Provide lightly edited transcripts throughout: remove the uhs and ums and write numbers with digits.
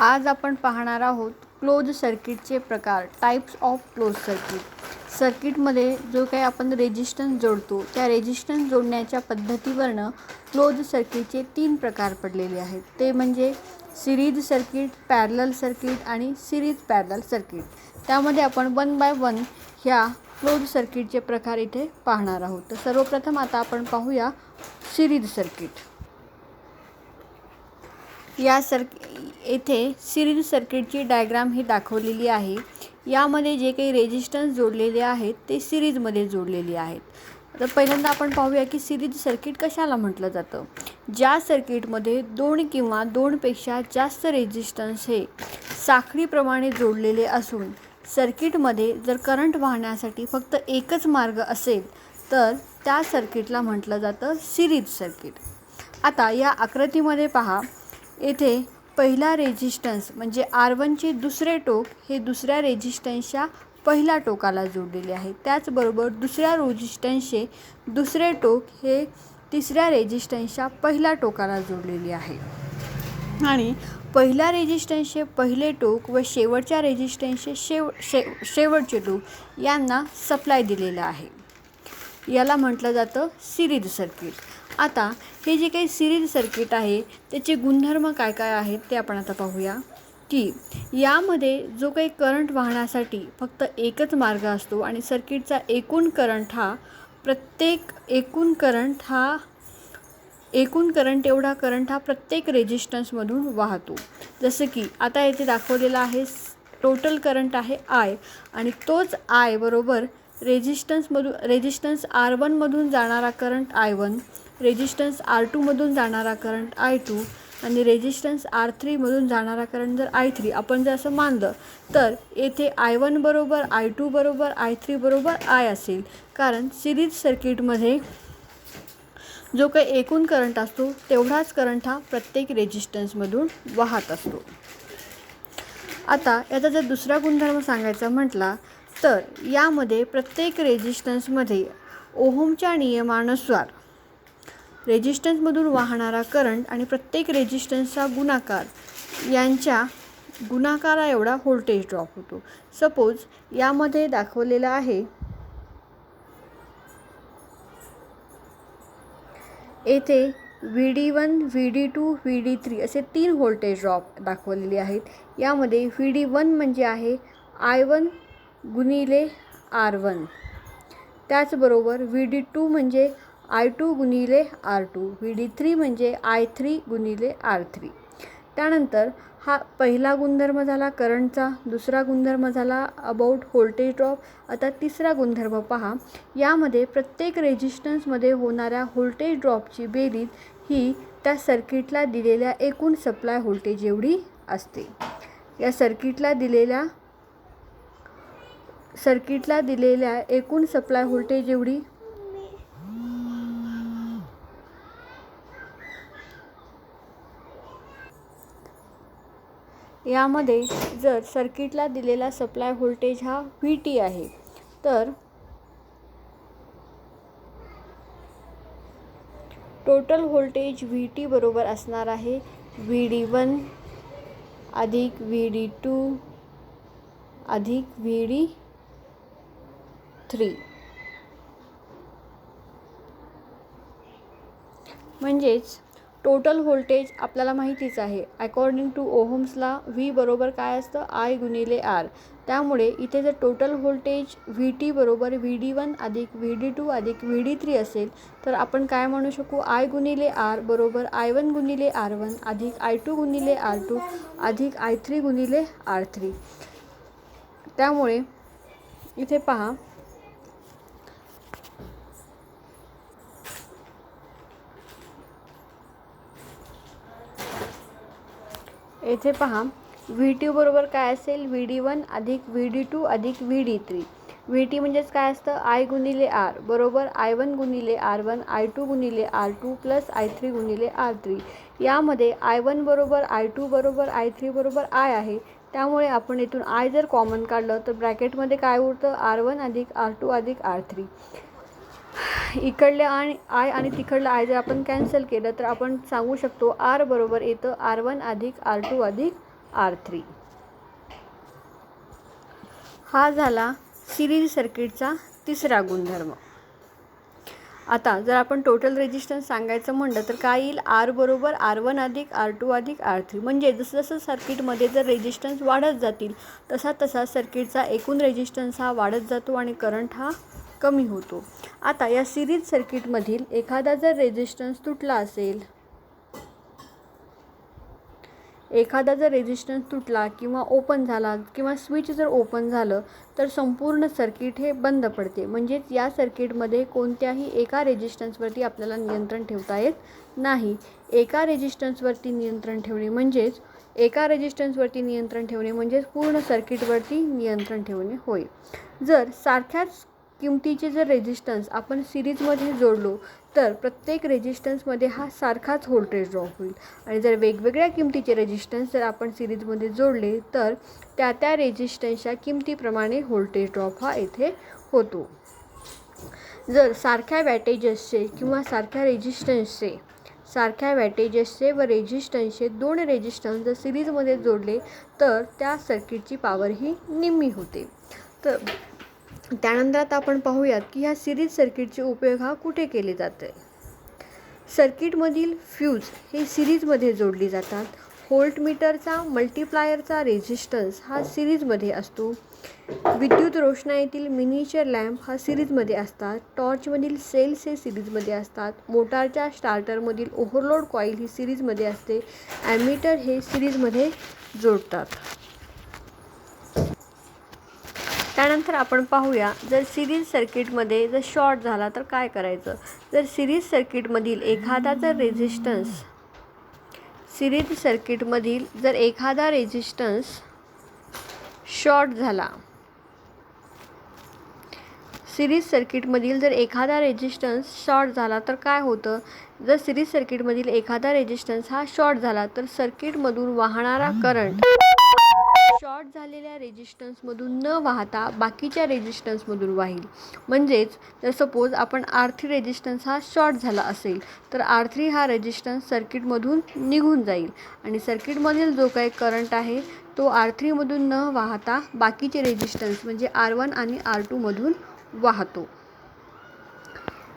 आज आपण पाहणार आहोत क्लोज सर्किटचे प्रकार, टाइप्स ऑफ क्लोज सर्किट. सर्किटमध्ये जो काही आपण रेजिस्टन्स जोडतो त्या रेजिस्टन्स जोडण्याच्या पद्धतीवरनं क्लोज सर्किटचे 3 प्रकार पडलेले आहेत. ते म्हणजे सिरीज सर्किट, पॅरलल सर्किट आणि सिरीज पॅरलल सर्किट. त्यामध्ये आपण 1 बाय 1 ह्या क्लोज सर्किटचे प्रकार इथे पाहणार आहोत. तर सर्वप्रथम आता आपण पाहूया सिरीज सर्किट. येथे सिरीज सर्किटची डायग्राम ही दाखवलेली आहे. यामध्ये जे काही रेजिस्टन्स जोडलेले आहेत ते सिरीजमध्ये जोडलेले आहेत. तर पहिल्यांदा आपण पाहूया की सिरीज सर्किट कशाला म्हटलं जातं. ज्या सर्किटमध्ये 2 किंवा 2पेक्षा जास्त रेजिस्टन्स हे साखळीप्रमाणे जोडलेले असून सर्किटमध्ये जर करंट वाहण्यासाठी फक्त एकच मार्ग असेल तर त्या सर्किटला म्हटलं जातं सिरीज सर्किट. आता या आकृतीमध्ये पहा, येथे पहिला रेजिस्टन्स म्हणजे R1चे दुसरे टोक हे दुसऱ्या रेजिस्टन्सच्या पहिल्या टोकाला जोडलेले आहे. त्याचबरोबर दुसऱ्या रेजिस्टन्सचे दुसरे टोक हे तिसऱ्या रेजिस्टन्सच्या पहिल्या टोकाला जोडलेले आहे आणि पहिल्या रेजिस्टन्सचे पहिले टोक व शेवटच्या रेजिस्टन्सचे शेवटचे टोक यांना सप्लाय दिलेला आहे. याला म्हटलं जातं सिरीज सर्किट. आता हे जे काही सिरीज सर्किट आहे त्याचे गुणधर्म काय काय आहेत ते आपण आता पाहूया की यामध्ये जो काही करंट वाहण्यासाठी फक्त एकच मार्ग असतो आणि सर्किटचा एकूण एवढा करंट हा प्रत्येक रेजिस्टन्समधून वाहतो. जसं की आता येथे दाखवलेला आहे टोटल करंट आहे I आणि तोच I बरोबर रेजिस्टन्स R1मधून जाणारा करंट I1, रेजिस्टन्स R2मधून जाणारा करंट I2 आणि रेजिस्टन्स R3मधून जाणारा करंट जर I3 आपण जर असं मानलं तर येथे I1 बरोबर I2 बरोबर I3 बरोबर I असेल. कारण सिरीज सर्किटमध्ये जो काही एकूण करंट असतो तेवढाच करंट हा प्रत्येक रेजिस्टन्समधून वाहत असतो. आता याचा जर दुसरा गुणधर्म सांगायचा म्हटला तर यामध्ये प्रत्येक रेजिस्टन्समध्ये ओहमच्या नियमानुसार रेजिस्टन्समधून वाहणारा करंट आणि प्रत्येक रेजिस्टन्सचा गुणाकार यांच्या गुणाकारा एवढा व्होल्टेज ड्रॉप होतो. सपोज यामध्ये दाखवलेला आहे, येथे VD1, VD2, VD3 असे 3 व्होल्टेज ड्रॉप दाखवलेले आहेत. यामध्ये VD1 म्हणजे आहे I1 गुणिले R1, त्याचबरोबर VD2 म्हणजे I2 गुणिले R2, VD3 म्हणजे I3 गुणिले R3. त्यानंतर हा पहिला गुणधर्म झाला करंटचा, दुसरा गुणधर्म झाला अबाउट व्होल्टेज ड्रॉप. आता तिसरा गुणधर्म पहा, यामध्ये प्रत्येक रेजिस्टन्समध्ये होणाऱ्या व्होल्टेज ड्रॉपची बेरीज ही त्या सर्किटला दिलेल्या एकूण सप्लाय व्होल्टेज एवढी असते. या सर्किटला दिलेल्या एकूण सप्लाय व्होल्टेज एवढी यामध्ये जर सर्किटला दिलेला सप्लाय व्होल्टेज हा VT आहे तर टोटल व्होल्टेज VT बरोबर असणार आहे VD1 अधिक VD2 अधिक VD3. म्हणजेच टोटल व्होल्टेज आपल्याला माहितीच आहे, अकॉर्डिंग टू ओहम्सला V बरोबर काय असतं I गुणिले R. त्यामुळे इथे जर टोटल व्होल्टेज VT बरोबर VD1 अधिक VD2 अधिक VD3 असेल तर आपण काय म्हणू शकू, I गुणिले R बरोबर I1 गुणिले R1 अधिक I2 गुणिले R2 अधिक I3 गुणिले R3. त्यामुळे इथे पहा, येथे पहा VT बरोबर काय असेल VD1 अधिक VD2 अधिक VD3. VT म्हणजेच काय असतं I गुणिले R बरोबर I1 गुणिले R1 I2 गुणिले R2 प्लस I3 गुणिले R3. यामध्ये I1 बरोबर I2 बरोबर I3 बरोबर I आहे. त्यामुळे आपण इथून I जर कॉमन काढलं तर ब्रॅकेटमध्ये काय उरतं R1 अधिक R2 अधिक R3. इकडले I आणि तिकडलं I जर आपण कॅन्सल केलं तर आपण सांगू शकतो R बरोबर येतं R1 अधिक R2 अधिक R3. हा झाला सिरीज सर्किटचा तिसरा गुणधर्म. आता जर आपण टोटल रेजिस्टन्स सांगायचं म्हणलं तर काय येईल, R बरोबर R1 अधिक R2 अधिक R3. म्हणजे जसं जसं सर्किटमध्ये जर रेजिस्टन्स वाढत जातील तसा तसा सर्किटचा एकूण रेजिस्टन्स हा वाढत जातो आणि करंट हा कमी होतो. आता या सिरीज सर्किटमधील एखादा जर रेजिस्टन्स तुटला असेल, एखादा जर रेजिस्टन्स तुटला किंवा ओपन झाला किंवा स्विच जर ओपन झालं तर संपूर्ण सर्किट हे बंद पडते. म्हणजेच या सर्किटमध्ये कोणत्याही एका रेजिस्टन्सवरती आपल्याला नियंत्रण ठेवता येत नाही. एका रेजिस्टन्सवरती नियंत्रण ठेवणे म्हणजेच पूर्ण सर्किटवरती नियंत्रण ठेवणे होय. जर सारख्याच किमतीचे जर रेजिस्टन्स आपण सिरीजमध्ये जोडलो तर प्रत्येक रेजिस्टन्समध्ये हा सारखाच व्होल्टेज ड्रॉप होईल. आणि जर वेगवेगळ्या किमतीचे रेजिस्टन्स जर आपण सिरीजमध्ये जोडले तर त्या रेजिस्टन्सच्या किमतीप्रमाणे व्होल्टेज ड्रॉप हा येथे होतो. जर सारख्या वॅटेजेसचे किंवा सारख्या वॅटेजेसचे व रेजिस्टन्सचे दोन रेजिस्टन्स जर सिरीजमध्ये जोडले तर त्या सर्किटची पॉवर ही निम्मी होते. तर त्यानंतर आता आपण पाहूयात की ह्या सिरीज सर्किटचे उपयोग हा कुठे केले जाते. सर्किटमधील फ्यूज हे सिरीजमध्ये जोडली जातात. व्होल्टमीटरचा मल्टिप्लायरचा रेजिस्टन्स हा सिरीजमध्ये असतो. विद्युत रोषणाईतील मिनीचर लॅम्प हा सिरीजमध्ये असतात. टॉर्चमधील सेल्स हे सिरीजमध्ये असतात. मोटारच्या स्टार्टरमधील ओव्हरलोड कॉईल ही सिरीजमध्ये असते. ॲमीटर हे सिरीजमध्ये जोडतात. त्यानंतर आपण पाहूया जर सिरीज सर्किटमध्ये जर शॉर्ट झाला तर काय करायचं. जर सिरीज सर्किटमधील एखादा रेजिस्टन्स शॉर्ट झाला, तर काय होतं. जर सिरीज सर्किटमधील एखादा रेजिस्टन्स हा शॉर्ट झाला तर सर्किटमधून वाहणारा करंट शॉर्ट झालेल्या रेजिस्टन्समधून न वाहता बाकीच्या रेजिस्टन्समधून वाहील. म्हणजेच जर सपोज आपण R3 रेजिस्टन्स हा शॉर्ट झाला असेल तर R3 हा रेजिस्टन्स सर्किटमधून निघून जाईल आणि सर्किटमधील जो काही करंट आहे तो R3 मधून न वाहता बाकीचे रेजिस्टन्स म्हणजे R1 आणि R2 मधून वाहतो.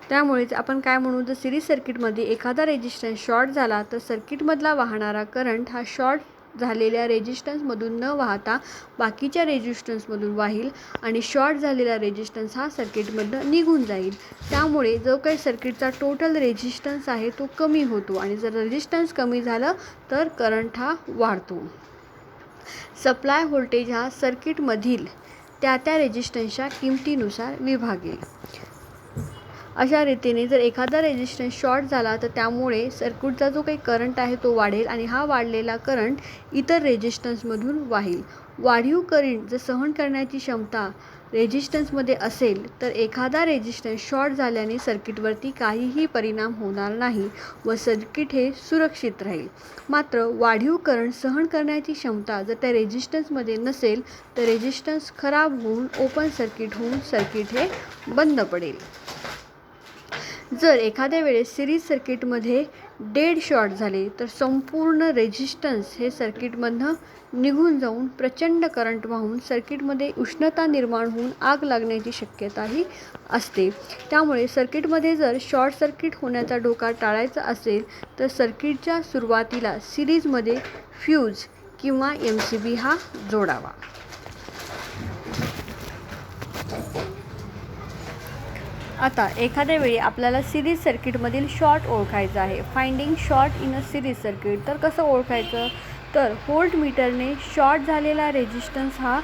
त्यामुळेच आपण काय म्हणू, जर सिरीज सर्किटमध्ये एखादा रेजिस्टन्स शॉर्ट झाला तर सर्किटमधला वाहणारा करंट हा शॉर्ट झालेल्या रेजिस्टन्समधून न वाहता बाकीच्या रेजिस्टन्समधून वाहील आणि शॉर्ट झालेला रेजिस्टन्स हा सर्किटमधून निघून जाईल. त्यामुळे जो काही सर्किटचा टोटल रेजिस्टन्स आहे तो कमी होतो आणि जर रेजिस्टन्स कमी झालं तर करंट हा वाढतो. सप्लाय व्होल्टेज हा सर्किटमधील त्या रेजिस्टन्सच्या किमतीनुसार विभागेल. अशा रीतीने जर एखादा रेजिस्टन्स शॉर्ट झाला तर त्यामुळे सर्किटचा जो काही करंट आहे तो वाढेल आणि हा वाढलेला करंट इतर रेजिस्टन्समधून वाहील. वाढीव करंट जर सहन करण्याची क्षमता रेजिस्टन्समध्ये असेल तर एखादा रेजिस्टन्स शॉर्ट झाल्याने सर्किटवरती काहीही परिणाम होणार नाही व सर्किट हे सुरक्षित राहील. मात्र वाढीव करंट सहन करण्याची क्षमता जर त्या रेजिस्टन्समध्ये नसेल तर रेजिस्टन्स खराब होऊन ओपन सर्किट होऊन सर्किट हे बंद पडेल. जर एखाद्या वेळेस सिरीज सर्किटमध्ये डेड शॉर्ट झाले तर संपूर्ण रेजिस्टन्स हे सर्किटमधनं निघून जाऊन प्रचंड करंट वाहून सर्किटमध्ये उष्णता निर्माण होऊन आग लागण्याची शक्यताही असते. त्यामुळे सर्किटमध्ये जर शॉर्ट सर्किट होण्याचा धोका टाळायचा असेल तर सर्किटच्या सुरुवातीला सिरीजमध्ये फ्यूज किंवा MCB हा जोडावा. आता एखाद्या वेळी आपल्याला सिरीज सर्किटमधील शॉर्ट ओळखायचा आहे. Finding short in a series circuit. तर कसं ओळखायचं, तर व्होल्टमीटरने शॉर्ट झालेला रेजिस्टन्स हा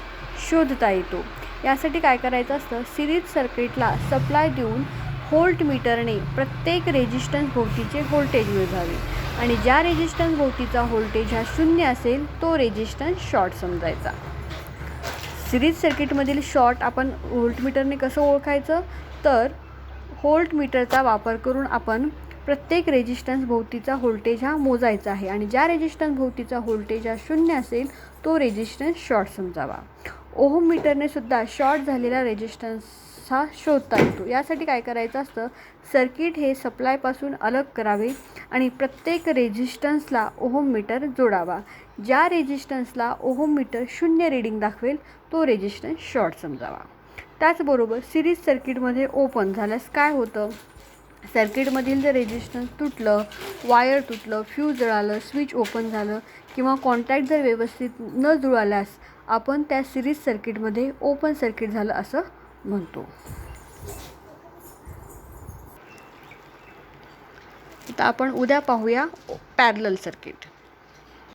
शोधता येतो. यासाठी काय करायचं असतं, सिरीज सर्किटला सप्लाय देऊन व्होल्टमीटरने प्रत्येक रेजिस्टन्स भोवतीचे व्होल्टेज मोजावे आणि ज्या रेजिस्टन्स भोवतीचा व्होल्टेज हा 0 असेल तो रेजिस्टन्स शॉर्ट समजायचा. सिरीज सर्किटमधील शॉर्ट आपण व्होल्टमीटरने कसं ओळखायचं, तर व्होल्टमीटरचा वापर करून आपण प्रत्येक रेजिस्टन्स भोवतीचा व्होल्टेज हा मोजायचा आहे आणि ज्या रेजिस्टन्स भोवतीचा व्होल्टेज हा 0 असेल तो रेजिस्टन्स शॉर्ट समजावा. ओहम मीटरने सुद्धा शॉर्ट झालेला रेजिस्टन्स कसा शोधता येतो? यासाठी काय करायचं असतं, सर्किट हे सप्लायपासून अलग करावे आणि प्रत्येक रेझिस्टन्सला ओहम मीटर जोडावा. ज्या रेझिस्टन्सला ओहम मीटर 0 रीडिंग दाखवेल तो रेझिस्टन्स शॉर्ट समजावा. त्याचबरोबर सिरीज सर्किटमध्ये ओपन झाल्यास काय होतं, सर्किटमधील जर रेझिस्टन्स तुटलं, वायर तुटलं, फ्यूज जळालं, स्विच ओपन झालं किंवा कॉन्टॅक्ट जर व्यवस्थित न जुळाल्यास आपण त्या सिरीज सर्किटमध्ये ओपन सर्किट झालं असं म्हणतो. आता आपण उद्या पाहूया पॅरलल सर्किट.